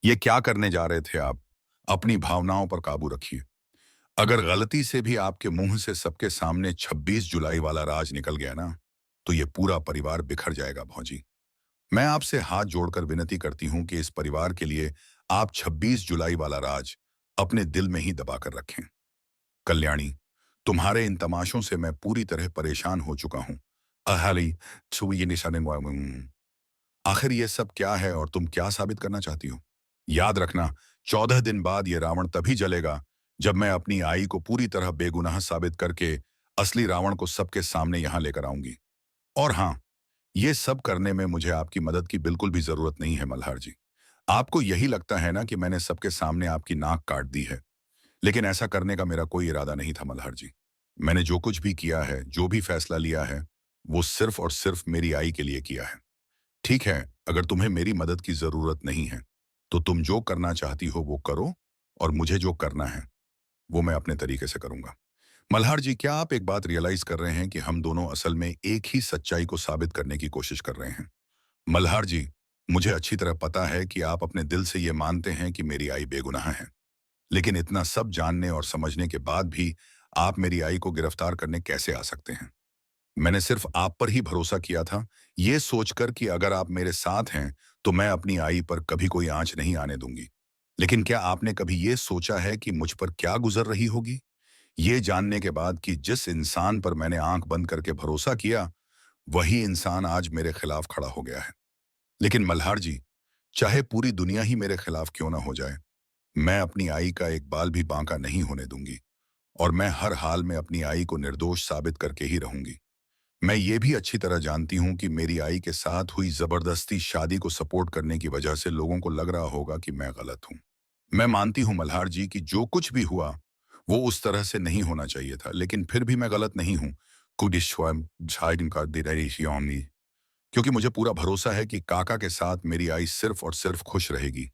ये क्या करने जा रहे थे आप? अपनी भावनाओं पर काबू रखिए। अगर गलती से भी आपके मुंह से सबके सामने 26 जुलाई वाला राज निकल गया ना, तो ये पूरा परिवार बिखर जाएगा भौजी। मैं आपसे हाथ जोड़कर विनती करती हूं कि इस परिवार के लिए आप 26 जुलाई वाला राज अपने दिल में ही दबा कर रखें। कल्याणी, तुम्हारे इन तमाशों से मैं पूरी तरह परेशान हो चुका हूं। अहाली, छुई ये निशाने आखिर ये सब क्या है और तुम क्या साबित करना चाहती हो? याद रखना, 14 दिन बाद ये रावण तभी जलेगा जब मैं अपनी आई को पूरी तरह बेगुनाह साबित करके असली रावण को सबके सामने यहां लेकर आऊंगी। और हाँ, ये सब करने में मुझे आपकी मदद की बिल्कुल भी जरूरत नहीं है मल्हार जी। आपको यही लगता है ना कि मैंने सबके सामने आपकी नाक काट दी है, लेकिन ऐसा करने का मेरा कोई इरादा नहीं था मल्हार जी। मैंने जो कुछ भी किया है, जो भी फैसला लिया है, वो सिर्फ और सिर्फ मेरी आई के लिए किया है। ठीक है, अगर तुम्हें मेरी मदद की जरूरत नहीं है, तो तुम जो करना चाहती हो वो करो, और मुझे जो करना है, वो मैं अपने तरीके से करूंगा। मल्हार जी, क्या आप एक बात रियलाइज कर रहे हैं कि हम दोनों असल में एक ही सच्चाई को साबित करने की कोशिश कर रहे हैं? मल्हार जी, मुझे अच्छी तरह पता है कि आप अपने दिल से ये मानते हैं कि मेरी आई बेगुनाह है, लेकिन इतना सब जानने और समझने के बाद भी आप मेरी आई को गिरफ्तार करने कैसे आ सकते हैं? मैंने सिर्फ आप पर ही भरोसा किया था, ये सोचकर कि अगर आप मेरे साथ हैं, तो मैं अपनी आई पर कभी कोई आंच नहीं आने दूंगी। लेकिन क्या आपने कभी ये सोचा है कि मुझ पर क्या गुजर रही होगी? ये जानने के बाद कि जिस इंसान पर मैंने आंख बंद करके भरोसा किया, वही इंसान आज मेरे खिलाफ खड़ा हो गया है। लेकिन मल्हार जी, चाहे पूरी दुनिया ही मेरे खिलाफ क्यों ना हो जाए, मैं अपनी आई का एक बाल भी बांका नहीं होने दूंगी, और मैं हर हाल में अपनी आई को निर्दोष साबित करके ही रहूंगी। मैं ये भी अच्छी तरह जानती हूँ कि मेरी आई के साथ हुई जबरदस्ती शादी को सपोर्ट करने की वजह से लोगों को लग रहा होगा कि मैं गलत हूँ। मैं मानती हूँ मल्हार जी कि जो कुछ भी हुआ, वो उस तरह से नहीं होना चाहिए था, लेकिन फिर भी मैं गलत नहीं हूँ। कुडिश्वम झाइडिन का दिराई, क्योंकि मुझे पूरा भरोसा है कि काका के साथ मेरी आई सिर्फ और सिर्फ खुश रहेगी।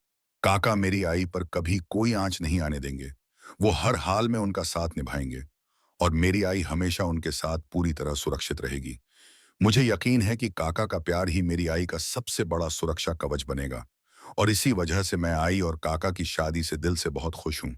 काका मेरी आई पर कभी कोई आंच नहीं आने देंगे। वो हर हाल में उनका साथ निभाएंगे, और मेरी आई हमेशा उनके साथ पूरी तरह सुरक्षित रहेगी। मुझे यकीन है कि काका का प्यार ही मेरी आई का सबसे बड़ा सुरक्षा कवच बनेगा, और इसी वजह से मैं आई और काका की शादी से दिल से बहुत खुश हूँ।